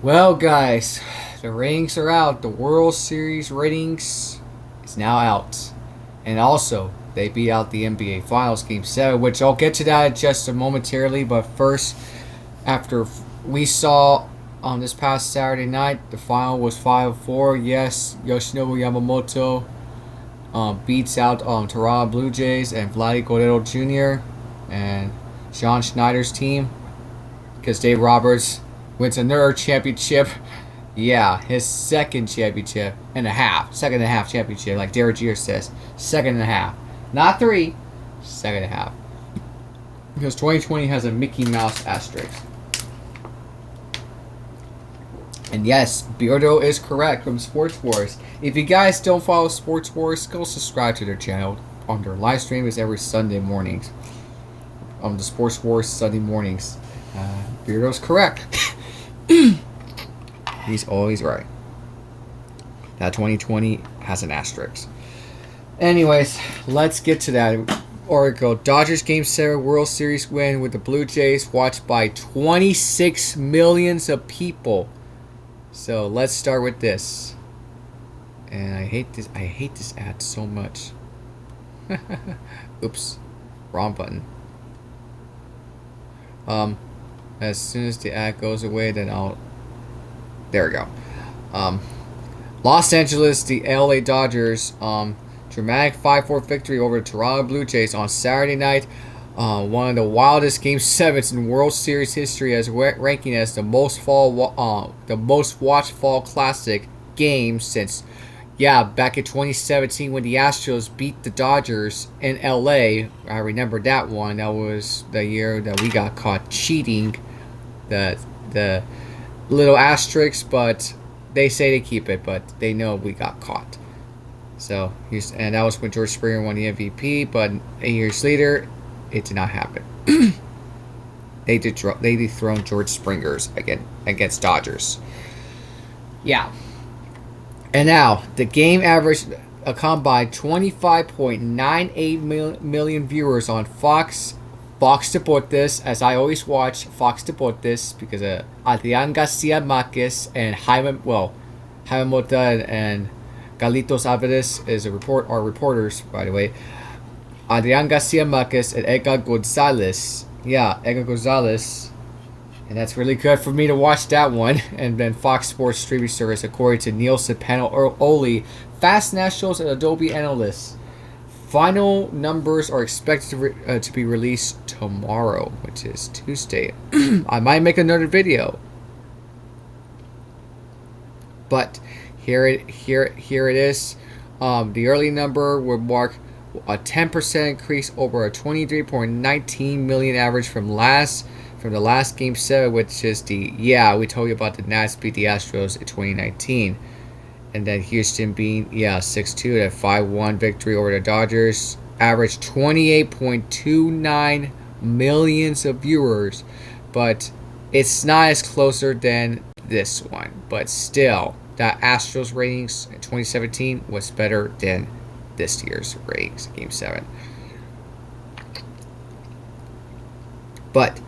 Well, guys, the ratings are out. The World Series ratings is now out. And also, they beat out the NBA Finals Game 7, which I'll get to that just momentarily. But first, after we saw on this past Saturday night, the final was 5-4. Yes, Yoshinobu Yamamoto beats out Toronto Blue Jays and Vladdy Guerrero Jr. and John Schneider's team because Dave Roberts wins another championship. Yeah, his second championship and a half. Second and a half championship, like Derek Jeter says. Second and a half. Not three. Second and a half. Because 2020 has a Mickey Mouse asterisk. And yes, Beardo is correct from Sports Wars. If you guys don't follow Sports Wars, go subscribe to their channel. On their live stream is every Sunday mornings. On the Sports Wars Sunday mornings. Beardo's correct. He's always right. That 2020 has an asterisk. Anyways, let's get to that article. Dodgers Game 7 World Series win with the Blue Jays watched by 26 millions of people. So let's start with this. And I hate this ad so much. Oops. Wrong button. As soon as the ad goes away, then I'll... There we go. Los Angeles, the LA Dodgers, dramatic 5-4 victory over the Toronto Blue Jays on Saturday night. One of the wildest Game 7s in World Series history, as ranking as the most watched fall classic game since, back in 2017 when the Astros beat the Dodgers in LA. I remember that one. That was the year that we got caught cheating. The little asterisk, but they say they keep it, but they know we got caught. So and that was when George Springer won the MVP, but 8 years later, it did not happen. They dethroned George Springer's against Dodgers. Yeah. And now the game averaged a combined 25.98 million viewers on Fox Deportes, as I always watch Fox Deportes because Adrian Garcia Marquez and Jaime Mota and Galitos Alvarez are reporters, by the way. Adrian Garcia Marquez and Edgar Gonzalez. Yeah, Edgar Gonzalez. And that's really good for me to watch that one. And then Fox Sports streaming service, according to Nielsen Panel Oli, Fast Nationals and Adobe Analysts. Final numbers are expected to be released tomorrow, which is Tuesday. I might make another video, but here it is. The early number would mark a 10% increase over a 23.19 million average from the last Game 7, which is we told you about the Nats beat the Astros in 2019. And then Houston being 6-2, that 5-1 victory over the Dodgers. Averaged 28.29 millions of viewers. But it's not as closer than this one. But still, that Astros ratings in 2017 was better than this year's ratings, Game 7. But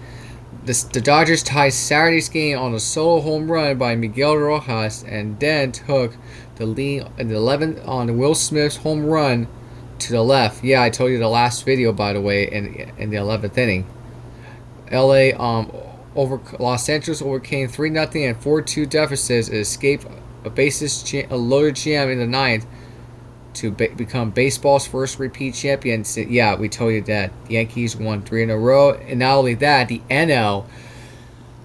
the Dodgers tied Saturday's game on a solo home run by Miguel Rojas, and then took the lead in the 11th on Will Smith's home run to the left. Yeah, I told you the last video, by the way, in the 11th inning. LA over Los Angeles overcame 3-0 and 4-2 deficits and escaped a loaded jam in the 9th to become baseball's first repeat champion. Yeah, we told you that the Yankees won 3 in a row. And not only that, the NL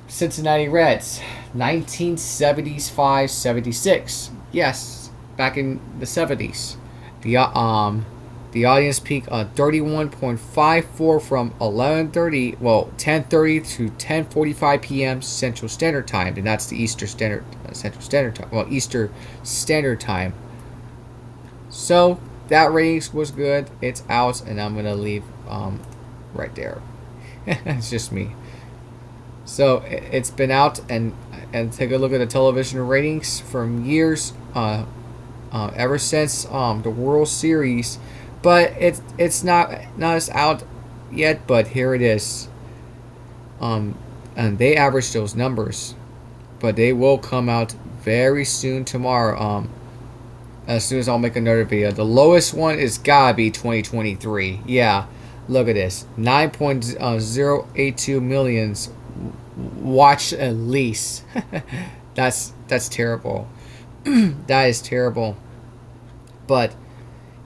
Cincinnati Reds 1975-76. Yes, back in the 70s. The audience peaked 31.54 from 10:30 to 10:45 p.m. Central Standard Time, and that's the Eastern Standard Time. So that ratings was good. It's out, and I'm gonna leave right there. It's just me. So it's been out, and take a look at the television ratings from years ever since the World Series. But it's not as out yet. But here it is. And they averaged those numbers. but they will come out very soon tomorrow. As soon as I'll make another video. The lowest one is gotta be 2023. Yeah, look at this. 9.082 millions watch at least. That's terrible. That is terrible. But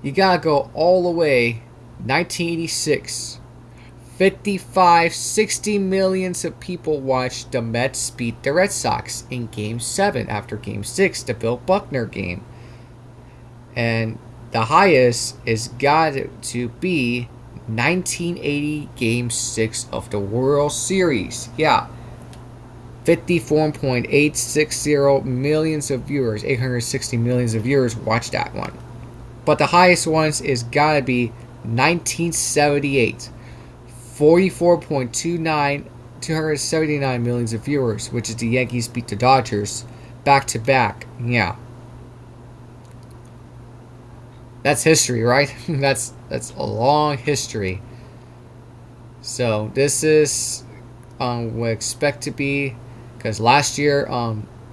you gotta go all the way 1986. 55, 60 millions of people watched the Mets beat the Red Sox in Game 7 after Game 6, the Bill Buckner game. And the highest is got to be 1980 Game 6 of the World Series. Yeah. 54.860 millions of viewers, 860 millions of viewers watched that one. But the highest ones is gotta be 1978. 44.29, 279 millions of viewers, which is the Yankees beat the Dodgers back to back. Yeah. That's history, right? that's a long history. So this is what we expect to be, because last year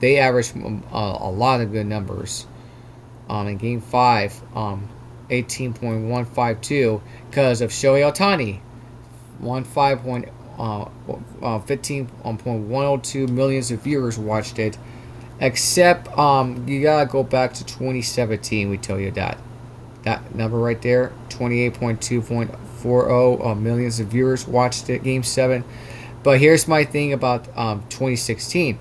they averaged a lot of good numbers. In Game 5, 18.152 because of Shohei Ohtani. 15.102 millions of viewers watched it. Except you gotta go back to 2017. We tell you that number right there, 28.240 millions of viewers watched it, Game 7. But here's my thing about 2016.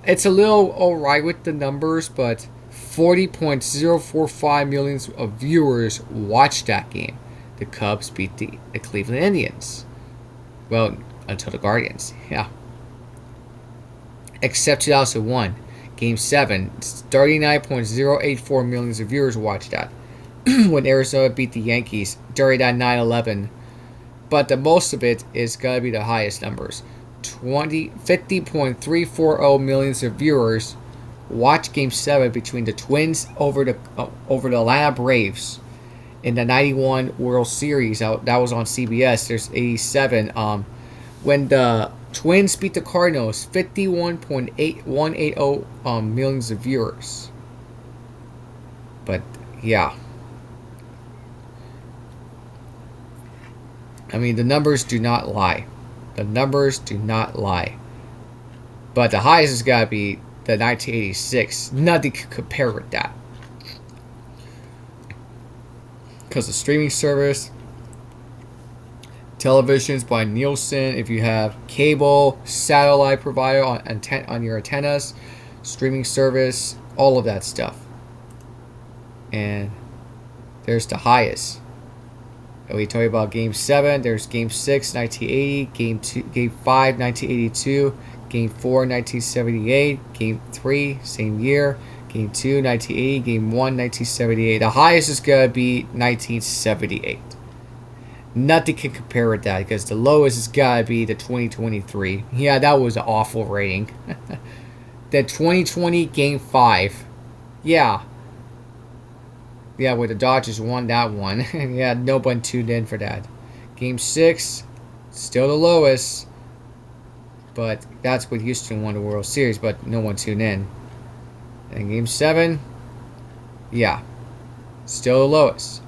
It's a little alright with the numbers, but 40.045 millions of viewers watched that game. The Cubs beat the Cleveland Indians. Well, until the Guardians, yeah. Except 2001, Game 7, 39.084 millions of viewers watched that. When Arizona beat the Yankees during that 9/11. But the most of it is going to be the highest numbers. 50.340 millions of viewers watched Game 7 between the Twins over the Atlanta Braves in the 91 World Series. That was on CBS. There's 87. When the Twins beat the Cardinals, 51.8180 millions of viewers. But yeah, I mean, the numbers do not lie. The numbers do not lie. But the highest has got to be the 1986. Nothing can compare with that. Because the streaming service, televisions by Nielsen, if you have cable, satellite provider on your antennas, streaming service, all of that stuff. And there's the highest. And we told you about Game 7. There's Game 6, 1980. Game 5, 1982. Game 4, 1978. Game 3, same year. Game 2, 1980. Game 1, 1978. The highest is going to be 1978. Nothing can compare with that, because the lowest has got to be the 2023. Yeah, that was an awful rating. The 2020 Game 5. Yeah. Yeah, where the Dodgers won that one. Yeah, no one tuned in for that. Game 6, still the lowest. But that's what Houston won the World Series, but no one tuned in. And Game 7, yeah, still the lowest.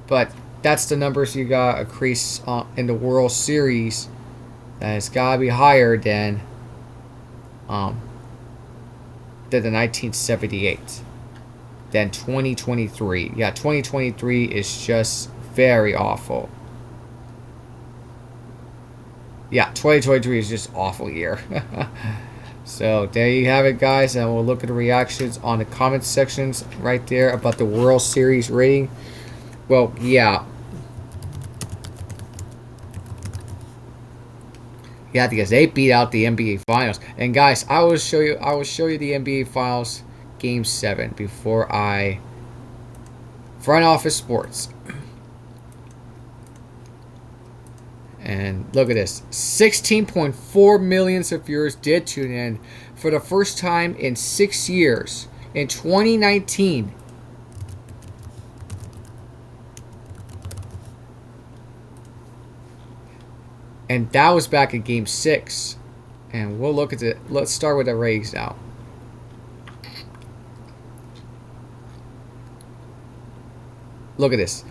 But that's the numbers you got increase in the World Series. And it's got to be higher than the 1978. Than 2023. Yeah, 2023 is just very awful. Yeah, 2023 is just awful year. So there you have it, guys, and we'll look at the reactions on the comment sections right there about the World Series rating. Well, yeah. Yeah, because they beat out the NBA Finals. And guys, I will show you the NBA Finals Game 7 before I front office sports. And look at this. 16.4 million of viewers did tune in for the first time in 6 years in 2019. And that was back in Game 6. And we'll look at it. Let's start with the ratings now. Look at this.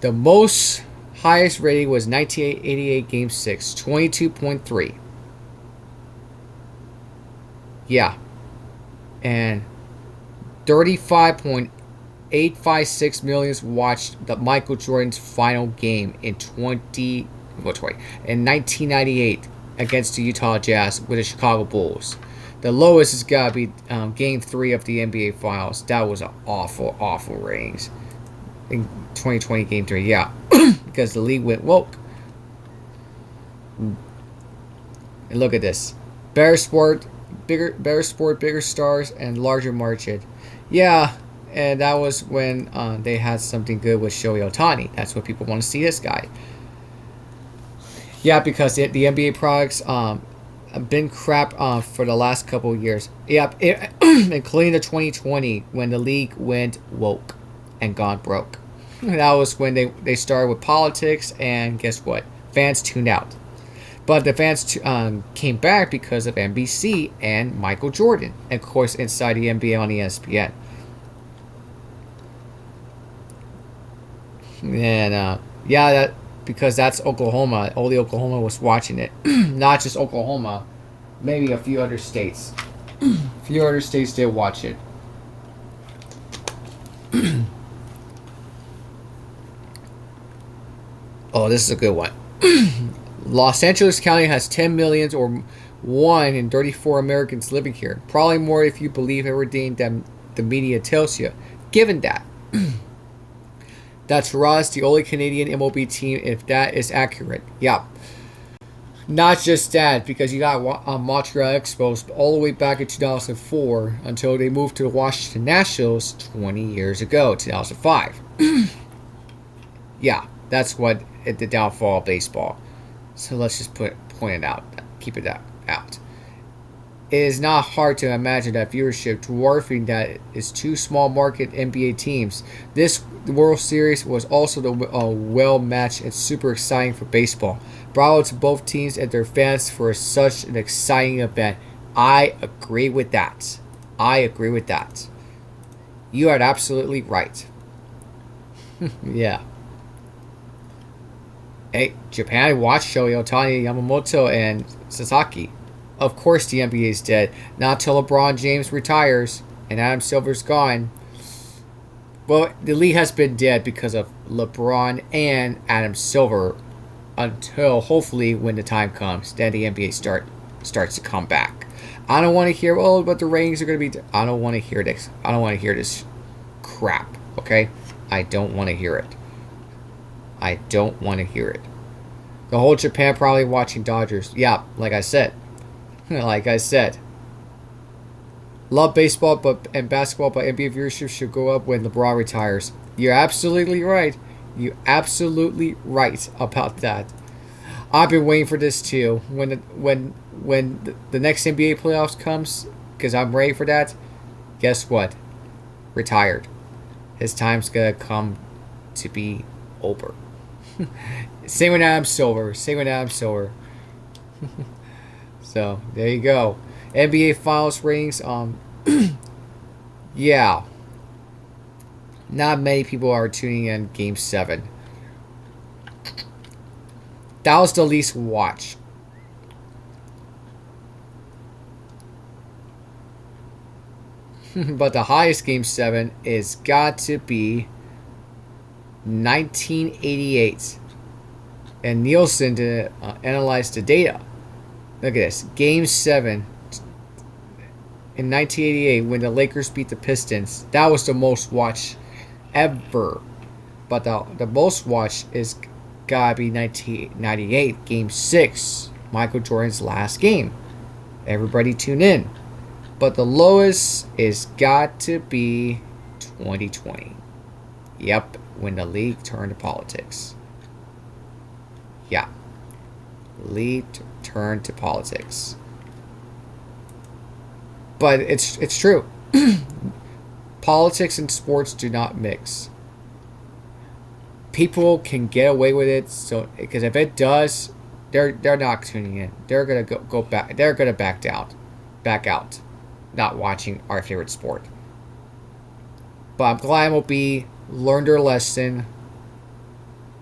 The most highest rating was 1988 Game 6, 22.3. Yeah. And 35.856 million watched the Michael Jordan's final game in 1998 against the Utah Jazz with the Chicago Bulls. The lowest has got to be Game 3 of the NBA Finals. That was an awful, awful ratings. In 2020 Game 3, yeah. Because the league went woke. And look at this. Better sport, bigger stars, and larger market. Yeah, and that was when they had something good with Shohei Ohtani. That's what people want to see this guy. Yeah, because the NBA products have been crap for the last couple of years. Yep, including the 2020 when the league went woke and gone broke. That was when they started with politics, and guess what? Fans tuned out. But the fans came back because of NBC and Michael Jordan. And of course, inside the NBA on ESPN. And yeah, because that's Oklahoma. All the Oklahoma was watching it. Not just Oklahoma. Maybe a few other states. A few other states did watch it. Oh, this is a good one. Los Angeles County has 10 million or 1 in 34 Americans living here. Probably more if you believe everything that the media tells you. Given that. That's Ross, the only Canadian MLB team, if that is accurate. Yeah. Not just that, because you got Montreal Expos all the way back in 2004 until they moved to the Washington Nationals 20 years ago, 2005. Yeah, that's what the downfall of baseball. So let's just point it out. Keep it out. It is not hard to imagine that viewership dwarfing that is two small market NBA teams. This World Series was also well matched and super exciting for baseball. Bravo to both teams and their fans for such an exciting event. I agree with that. You are absolutely right. Yeah. Hey, Japan watched Shohei Ohtani, Yamamoto, and Sasaki. Of course the NBA is dead. Not till LeBron James retires and Adam Silver's gone. Well, the league has been dead because of LeBron and Adam Silver until hopefully when the time comes, then the NBA starts to come back. I don't want to hear, but the ratings are going to be... I don't want to hear this. I don't want to hear this crap, okay? I don't want to hear it. The whole Japan probably watching Dodgers. Yeah, like I said. Love baseball and basketball, but NBA viewership should go up when LeBron retires. You're absolutely right. You're absolutely right about that. I've been waiting for this too. When the next NBA playoffs comes, because I'm ready for that. Guess what? Retired. His time's gonna come to be over. Same with Adam Silver. So there you go. NBA Finals ratings. Yeah. Not many people are tuning in Game 7. That was the least watched. But the highest Game 7 is got to be 1988. And Nielsen to analyze the data. Look at this. Game 7 in 1988 when the Lakers beat the Pistons. That was the most watched ever. But the most watched is gotta be 1998 Game 6. Michael Jordan's last game. Everybody tune in. But the lowest is got to be 2020. Yep, when the league turned to politics. Yeah. League turned to politics. But it's true. Politics and sports do not mix. People can get away with it, so because if it does, they're not tuning in. They're gonna go back. They're gonna back out, not watching our favorite sport. But I'm glad MLB learned their lesson.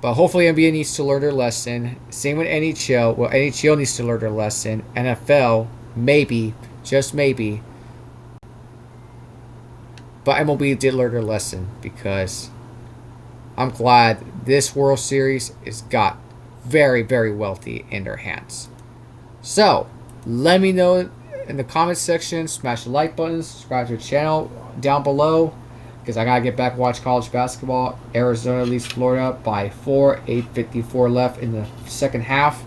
But hopefully NBA needs to learn their lesson. Same with NHL. Well, NHL needs to learn their lesson. NFL, maybe, just maybe. But MLB did learn their lesson because I'm glad this World Series has got very, very wealthy in their hands. So, let me know in the comment section. Smash the like button. Subscribe to the channel down below. Because I got to get back and watch college basketball. Arizona leads Florida by 4. 8:54 left in the second half.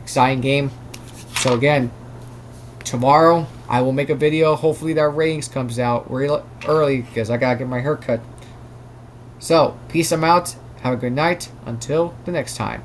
Exciting game. So again, tomorrow I will make a video. Hopefully that ratings comes out real early because I got to get my hair cut. So, peace, I'm out. Have a good night. Until the next time.